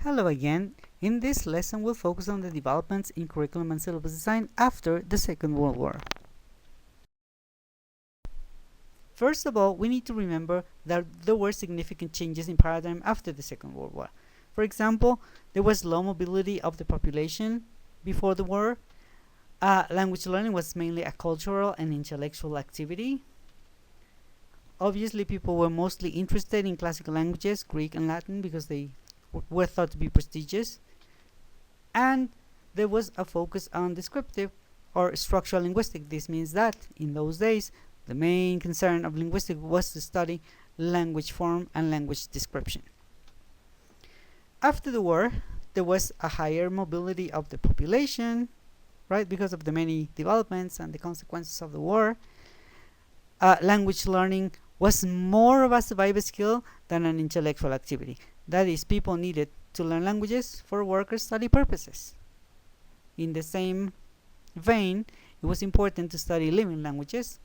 Hello again. In this lesson, we'll focus on the developments in curriculum and syllabus design after the Second World War. First of all, we need to remember that there were significant changes in paradigm after the Second World War. For example, there was low mobility of the population before the war. Language learning was mainly a cultural and intellectual activity. Obviously, people were mostly interested in classical languages, Greek and Latin, because they were thought to be prestigious, and there was a focus on descriptive or structural linguistics. This means that in those days the main concern of linguistics was to study language form and language description. After the war, there was a higher mobility of the population, right, because of the many developments and the consequences of the war. Language learning was more of a survival skill than an intellectual activity. That is, people needed to learn languages for work or study purposes. In the same vein, it was important to study living languages,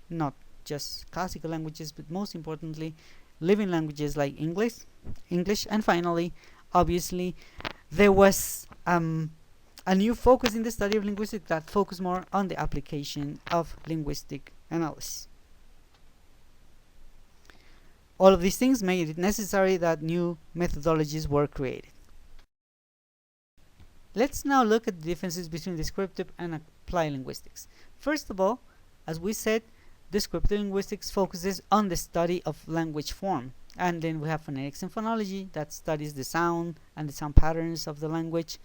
not just classical languages, but most importantly, living languages like English, and finally, obviously, there was a new focus in the study of linguistics that focused more on the application of linguistic analysis. All of these things made it necessary that new methodologies were created. Let's now look at the differences between descriptive and applied linguistics. First of all, as we said, descriptive linguistics focuses on the study of language form, and then we have phonetics and phonology that studies the sound and the sound patterns of the language.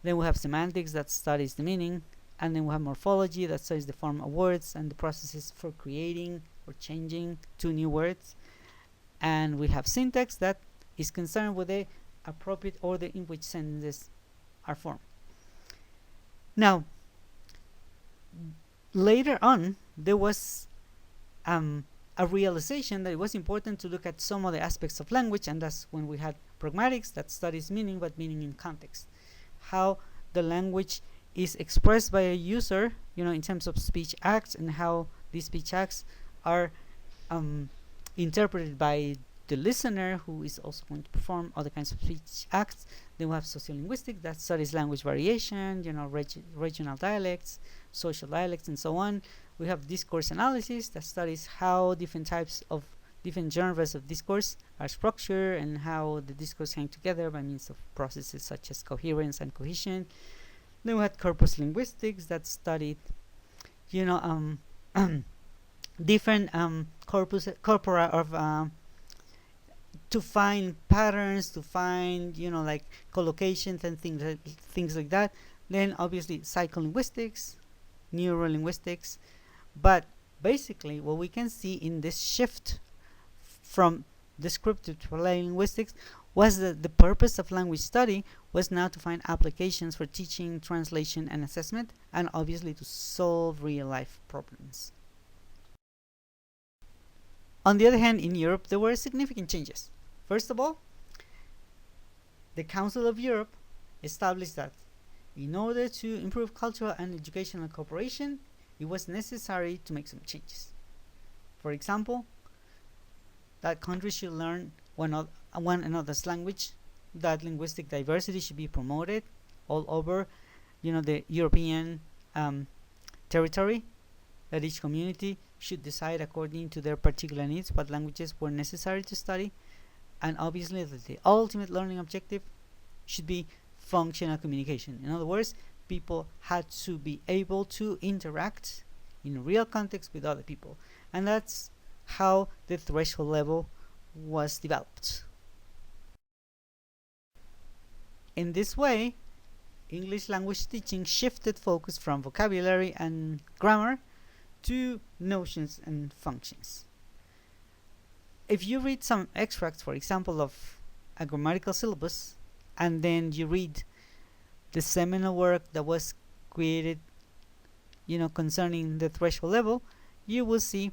Then we have semantics that studies the meaning, and then we have morphology that studies the form of words and the processes for creating or changing to new words. And we have syntax that is concerned with the appropriate order in which sentences are formed. Now, later on, there was a realization that it was important to look at some of the aspects of language, and that's when we had pragmatics that studies meaning, but meaning in context. How the language is expressed by a user, in terms of speech acts, and how these speech acts are interpreted by the listener, who is also going to perform other kinds of speech acts. Then we have sociolinguistics that studies language variation, regional dialects, social dialects, and so on. We have discourse analysis that studies how different genres of discourse are structured and how the discourse hang together by means of processes such as coherence and cohesion. Then we had corpus linguistics that studied, different corpora of to find patterns, to find like collocations and things like that. Then obviously psycholinguistics, neurolinguistics, but basically what we can see in this shift from descriptive to applied linguistics was that the purpose of language study was now to find applications for teaching, translation, and assessment, and obviously to solve real-life problems. On the other hand, in Europe, there were significant changes. First of all, the Council of Europe established that in order to improve cultural and educational cooperation, it was necessary to make some changes. For example, that countries should learn one another's language, that linguistic diversity should be promoted all over the European territory, that each community should decide according to their particular needs what languages were necessary to study, and obviously that the ultimate learning objective should be functional communication. In other words, people had to be able to interact in a real context with other people, and that's how the threshold level was developed. In this way, English language teaching shifted focus from vocabulary and grammar to notions and functions. If you read some extracts, for example, of a grammatical syllabus, and then you read the seminal work that was created, concerning the threshold level, you will see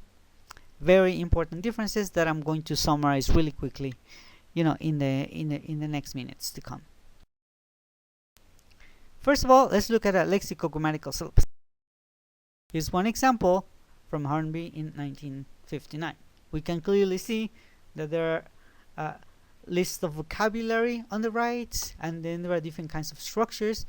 very important differences that I'm going to summarize really quickly, in the next minutes to come. First of all, let's look at a lexicogrammatical syllabus. Here's one example from Hornby in 1959. We can clearly see that there are list of vocabulary on the right, and then there are different kinds of structures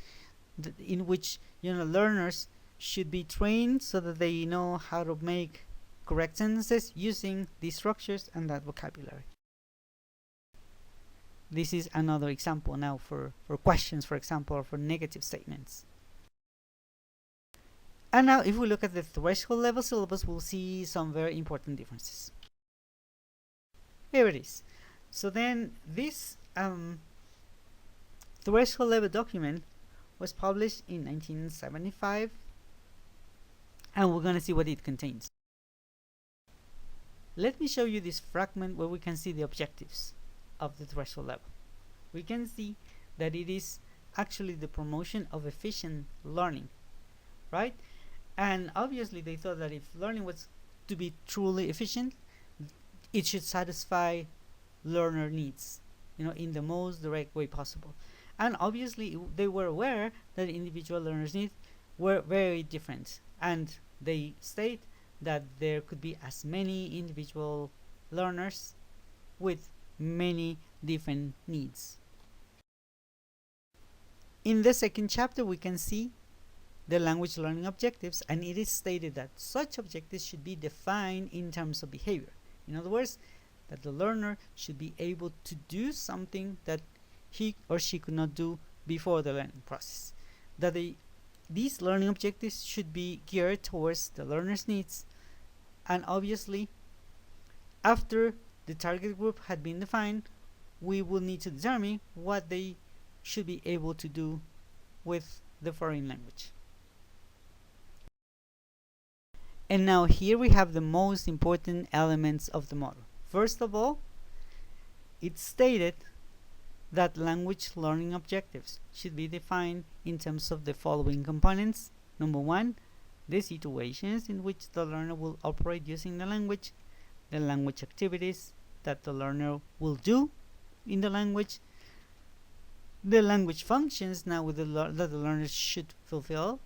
in which learners should be trained so that they know how to make correct sentences using these structures and that vocabulary. This is another example now for questions, for example, or for negative statements. And now if we look at the threshold level syllabus, we'll see some very important differences. Here it is. So then this threshold level document was published in 1975, and we're going to see what it contains. Let me show you this fragment where we can see the objectives of the threshold level. We can see that it is actually the promotion of efficient learning, right? And obviously they thought that if learning was to be truly efficient, it should satisfy learner needs, in the most direct way possible. And obviously they were aware that individual learners' needs were very different, and they state that there could be as many individual learners with many different needs. In the second chapter, we can see the language learning objectives, and it is stated that such objectives should be defined in terms of behavior. In other words, that the learner should be able to do something that he or she could not do before the learning process. That these learning objectives should be geared towards the learner's needs, and obviously after the target group had been defined, we will need to determine what they should be able to do with the foreign language. And now here we have the most important elements of the model. First of all, it's stated that language learning objectives should be defined in terms of the following components. Number one, the situations in which the learner will operate using the language activities that the learner will do in the language functions now with that the learner should fulfill,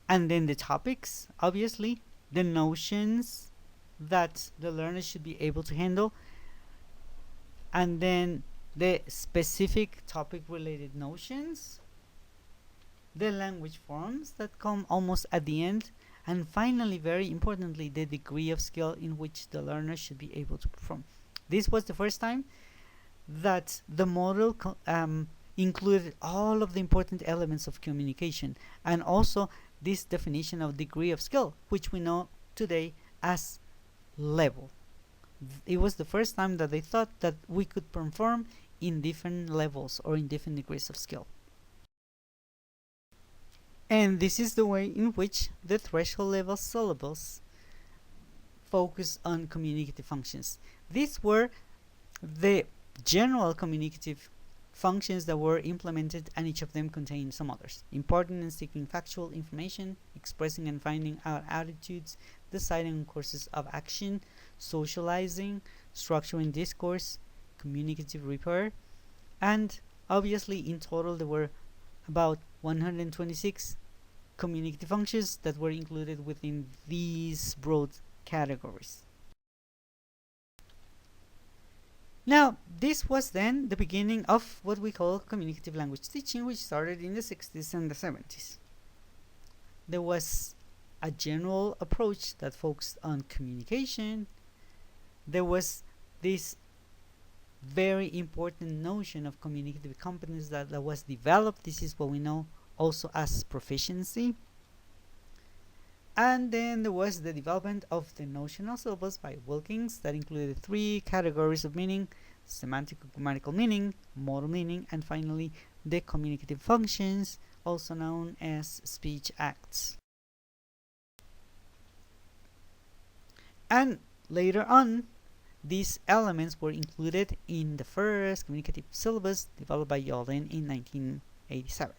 and then the topics, obviously, the notions that the learner should be able to handle, and then the specific topic related notions, the language forms that come almost at the end, and finally, very importantly, the degree of skill in which the learner should be able to perform. This was the first time that the model included all of the important elements of communication, and also this definition of degree of skill, which we know today as level. It was the first time that they thought that we could perform in different levels or in different degrees of skill. And this is the way in which the threshold level syllabus focus on communicative functions. These were the general communicative functions that were implemented, and each of them contained some others. Important in seeking factual information, expressing and finding out attitudes, deciding courses of action, socializing, structuring discourse, communicative repair, and obviously in total there were about 126 communicative functions that were included within these broad categories. Now, this was then the beginning of what we call communicative language teaching, which started in the 60s and the 70s. There was a general approach that focused on communication. There was this very important notion of communicative competence that was developed. This is what we know also as proficiency. And then there was the development of the notional syllabus by Wilkins that included 3 categories of meaning: semantic or grammatical meaning, modal meaning, and finally the communicative functions, also known as speech acts. And later on, these elements were included in the first communicative syllabus developed by Yalden in 1987.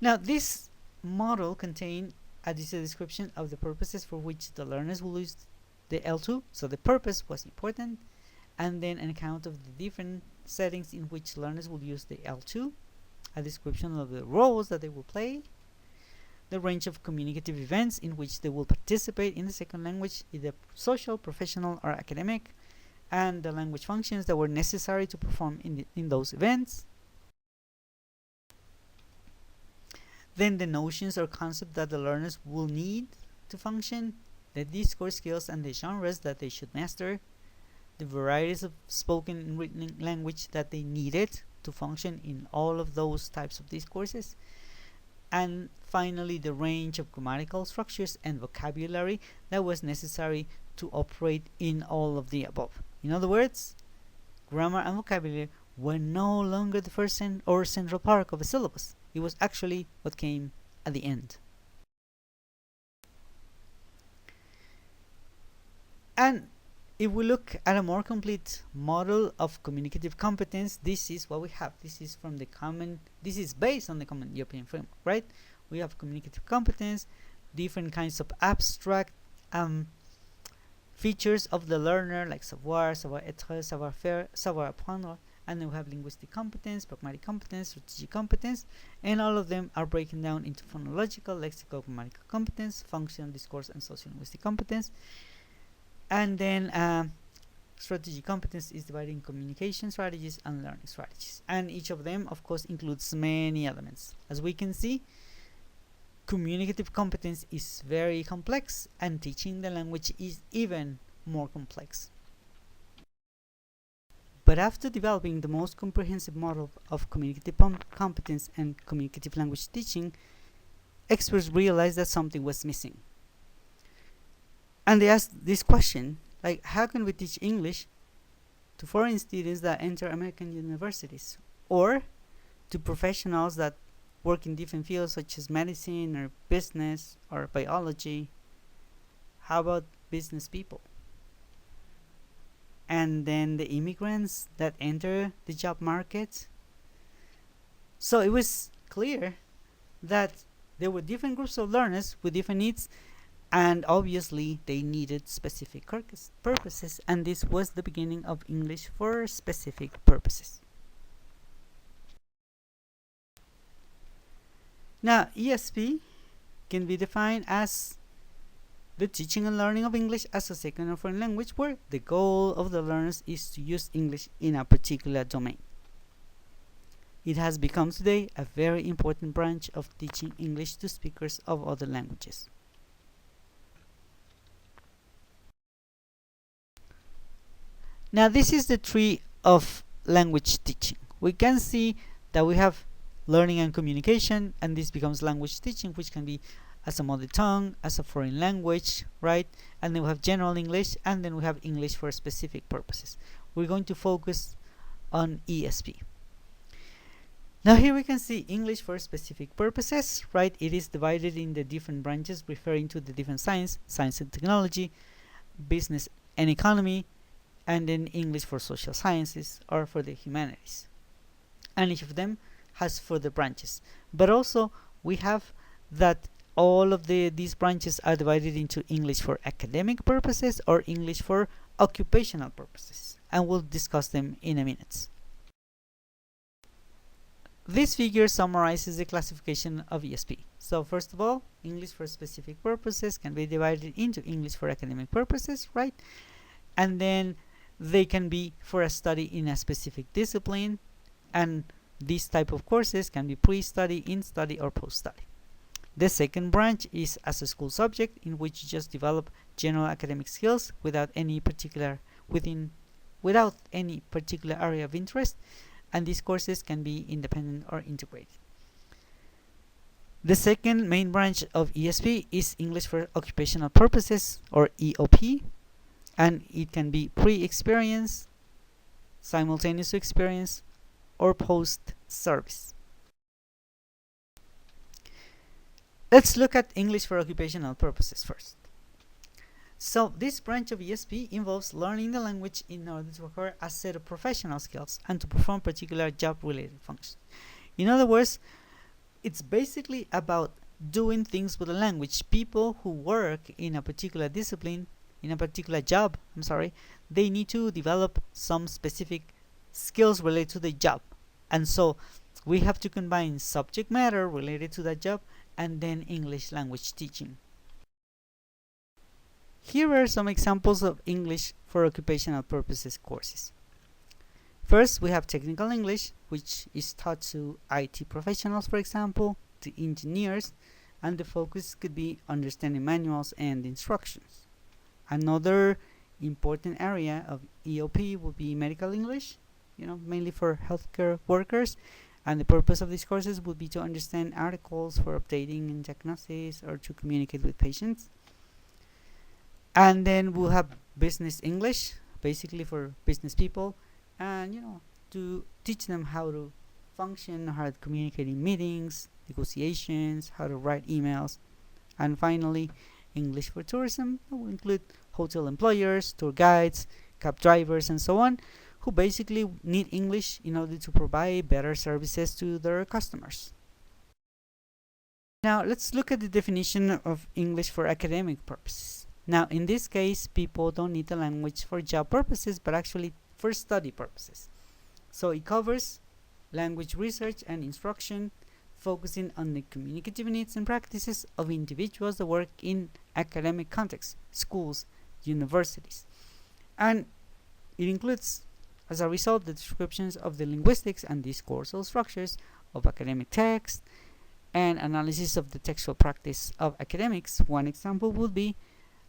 Now, this model contained a description of the purposes for which the learners will use the L2, so the purpose was important, and then an account of the different settings in which learners will use the L2, a description of the roles that they will play, the range of communicative events in which they will participate in the second language, either social, professional, or academic, and the language functions that were necessary to perform in those events. Then the notions or concepts that the learners will need to function, the discourse skills and the genres that they should master, the varieties of spoken and written language that they needed to function in all of those types of discourses, and finally the range of grammatical structures and vocabulary that was necessary to operate in all of the above. In other words, grammar and vocabulary were no longer the first or central part of a syllabus. It was actually what came at the end. And if we look at a more complete model of communicative competence, this is what we have. This is based on the Common European Framework, right? We have communicative competence, different kinds of abstract features of the learner, like savoir, savoir-être, savoir-faire, savoir-apprendre, and then we have linguistic competence, pragmatic competence, strategic competence, and all of them are broken down into phonological, lexical, grammatical competence, functional, discourse, and socio-linguistic competence. And then strategic competence is divided in communication strategies and learning strategies, and each of them of course includes many elements. As we can see, communicative competence is very complex, and teaching the language is even more complex. But after developing the most comprehensive model of communicative competence and communicative language teaching, experts realized that something was missing. And they asked this question, like, how can we teach English to foreign students that enter American universities, or to professionals that work in different fields such as medicine or business or biology? How about business people? And then the immigrants that enter the job market? So it was clear that there were different groups of learners with different needs, and obviously they needed specific purposes, and this was the beginning of English for specific purposes. Now, ESP can be defined as the teaching and learning of English as a second or foreign language, where the goal of the learners is to use English in a particular domain. It has become today a very important branch of teaching English to speakers of other languages. Now, this is the tree of language teaching. We can see that we have learning and communication, and this becomes language teaching, which can be as a mother tongue, as a foreign language, right? And then we have general English, and then we have English for specific purposes. We're going to focus on ESP. Now here we can see English for specific purposes, right? It is divided in the different branches referring to the different science and technology, business and economy, and then English for social sciences or for the humanities. And each of them has further branches. But also we have that all of these branches are divided into English for academic purposes or English for occupational purposes, and we'll discuss them in a minute. This figure summarizes the classification of ESP. So first of all, English for specific purposes can be divided into English for academic purposes, right? And then they can be for a study in a specific discipline, and these type of courses can be pre-study, in-study, or post-study. The second branch is as a school subject, in which you just develop general academic skills without any particular area of interest, and these courses can be independent or integrated. The second main branch of ESP is English for occupational purposes, or EOP, and it can be pre-experience, simultaneous experience, or post-service. Let's look at English for occupational purposes first. So this branch of ESP involves learning the language in order to acquire a set of professional skills and to perform particular job-related functions. In other words, it's basically about doing things with the language. People who work in a particular discipline, in a particular job, they need to develop some specific skills related to the job. And so we have to combine subject matter related to that job and then English language teaching. Here are some examples of English for occupational purposes courses. First, we have technical English, which is taught to IT professionals, for example, to engineers, and the focus could be understanding manuals and instructions. Another important area of EOP would be medical English, mainly for healthcare workers, and the purpose of these courses would be to understand articles for updating and diagnosis or to communicate with patients. And then we'll have business English, basically for business people, and to teach them how to function, how to communicate in meetings, negotiations, how to write emails. And finally, English for tourism will include hotel employers, tour guides, cab drivers, and so on, who basically need English in order to provide better services to their customers. Now let's look at the definition of English for academic purposes. Now in this case, people don't need the language for job purposes, but actually for study purposes. So it covers language research and instruction, focusing on the communicative needs and practices of individuals that work in academic contexts, schools, universities. And it includes, as a result, the descriptions of the linguistics and discursive structures of academic text and analysis of the textual practice of academics. One example would be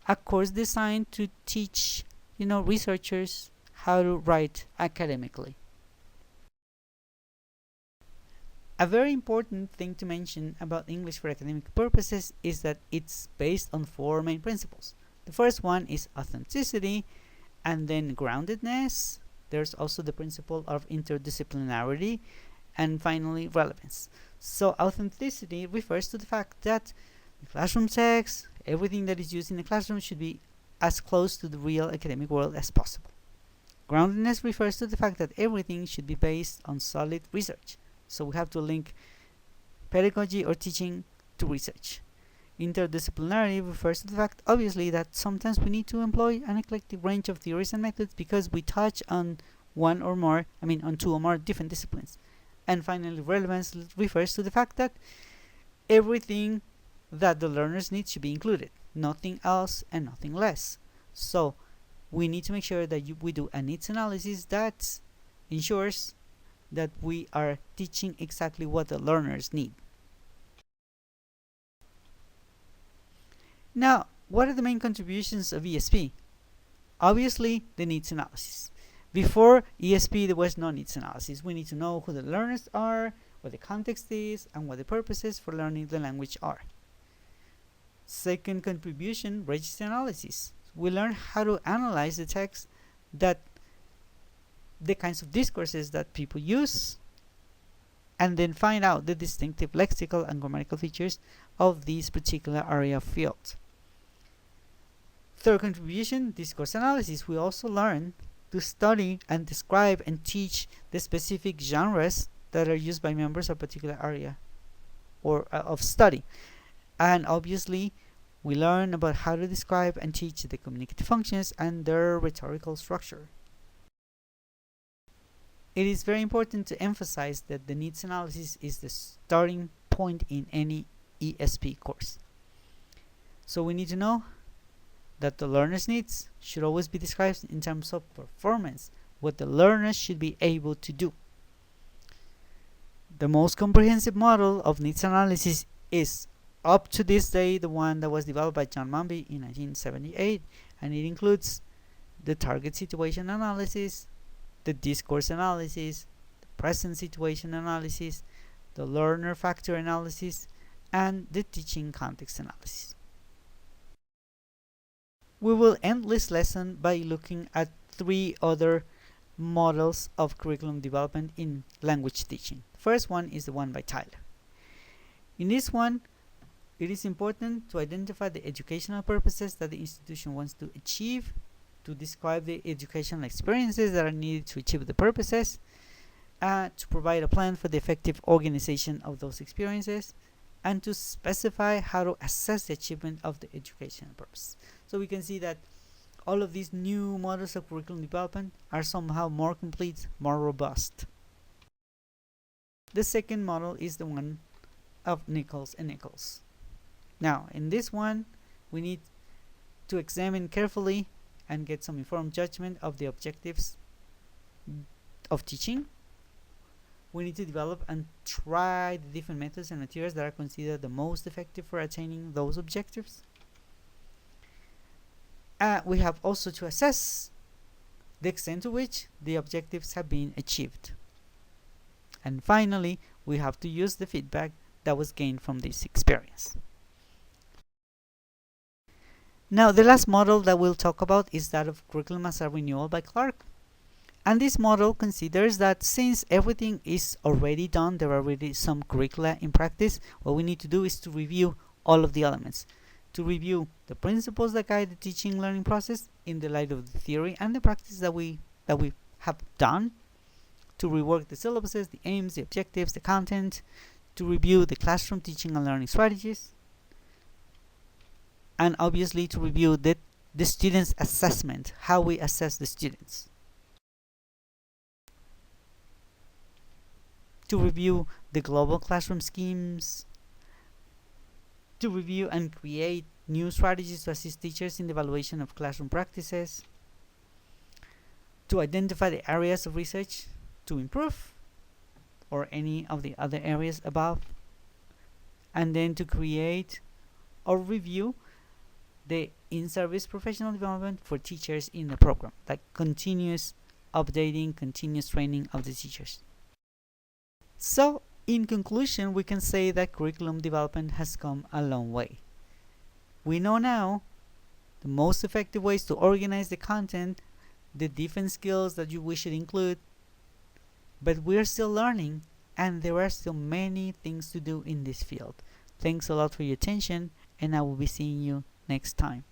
a course designed to teach, researchers how to write academically. A very important thing to mention about English for academic purposes is that it's based on 4 main principles. The first one is authenticity, and then groundedness. There's also the principle of interdisciplinarity, and finally relevance. So authenticity refers to the fact that the classroom text, everything that is used in the classroom, should be as close to the real academic world as possible. Groundedness refers to the fact that everything should be based on solid research. So we have to link pedagogy or teaching to research. Interdisciplinarity refers to the fact, obviously, that sometimes we need to employ an eclectic range of theories and methods because we touch on on 2 or more different disciplines. And finally, relevance refers to the fact that everything that the learners need should be included, nothing else and nothing less. So we need to make sure that we do a needs analysis that ensures that we are teaching exactly what the learners need. Now, what are the main contributions of ESP? Obviously, the needs analysis. Before ESP, there was no needs analysis. We need to know who the learners are, what the context is, and what the purposes for learning the language are. Second contribution, register analysis. We learn how to analyze the text, the kinds of discourses that people use, and then find out the distinctive lexical and grammatical features of this particular area of field. Third contribution, discourse analysis. We also learn to study and describe and teach the specific genres that are used by members of a particular area or of study. And obviously, we learn about how to describe and teach the communicative functions and their rhetorical structure. It is very important to emphasize that the needs analysis is the starting point in any ESP course. So we need to know that the learner's needs should always be described in terms of performance, what the learners should be able to do. The most comprehensive model of needs analysis is, up to this day, the one that was developed by John Mumby in 1978, and it includes the target situation analysis, the discourse analysis, the present situation analysis, the learner factor analysis, and the teaching context analysis. We will end this lesson by looking at 3 other models of curriculum development in language teaching. The first one is the one by Tyler. In this one, it is important to identify the educational purposes that the institution wants to achieve, to describe the educational experiences that are needed to achieve the purposes, to provide a plan for the effective organization of those experiences, and to specify how to assess the achievement of the educational purpose. So we can see that all of these new models of curriculum development are somehow more complete, more robust. The second model is the one of Nichols and Nichols. Now, in this one, we need to examine carefully and get some informed judgment of the objectives of teaching. We need to develop and try the different methods and materials that are considered the most effective for attaining those objectives. We have also to assess the extent to which the objectives have been achieved. And finally, we have to use the feedback that was gained from this experience. Now, the last model that we'll talk about is that of curriculum as a renewal by Clark. And this model considers that since everything is already done, there are already some curricula in practice, what we need to do is to review all of the elements. To review the principles that guide the teaching and learning process in the light of the theory and the practice that we have done. To rework the syllabuses, the aims, the objectives, the content. To review the classroom teaching and learning strategies. And obviously to review the students' assessment, how we assess the students. To review the global classroom schemes. To review and create new strategies to assist teachers in the evaluation of classroom practices. To identify the areas of research to improve, or any of the other areas above. And then to create or review the in-service professional development for teachers in the program, like continuous updating, continuous training of the teachers. So, in conclusion, we can say that curriculum development has come a long way. We know now the most effective ways to organize the content, the different skills that we should include, but we're still learning and there are still many things to do in this field. Thanks a lot for your attention, and I will be seeing you next time.